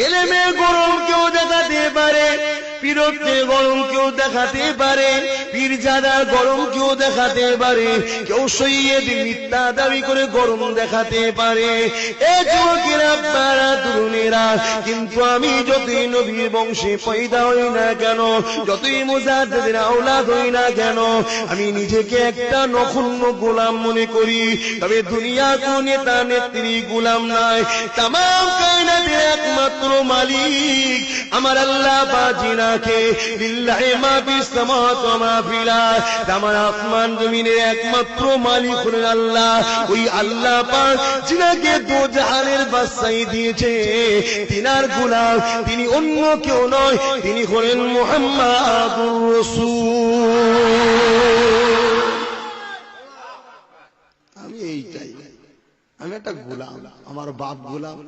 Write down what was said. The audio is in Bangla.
এলেমে গরম কেউ দেখাতে পারে, পীরত্বে গরম কেউ দেখাতে পারে, পীরজাদার গরম কেউ দেখাতে পারে, কেউ সৈয়দ মিথ্যা দাবি করে গরম দেখাতে পারে। এ যুবকেরা, আপনারা তরুণেরা, কিন্তু আমি যতই নবীর বংশে পয়দা হই না কেন, যতই মুজাদ্দিদের আওলাদ হই না কেন, আমি নিজেকে একটা নগণ্য গোলাম মনে করি। তবে দুনিয়া কোন নেতা নেত্রী গোলাম নয়, তামাম কায়নাতের একমাত্র মালিক আমার আল্লাহ বাজিনাকে। লিল্লাহি মা ফিস সামাওয়াতি ওয়া মা ফিল আরদ, আমার আসমান জমিনের একমাত্র মালিক হলেন আল্লাহ। ওই আল্লাহ পাক যিনাকে দো জাহানের বাদশাহী দিয়েছে, তিনার গোলাম, তিনি অন্য কেউ নয়, তিনি হলেন মুহাম্মাদুর রাসূল। আমি এইটাই, আমি একটা গোলাম, আমার বাপ গোলাম।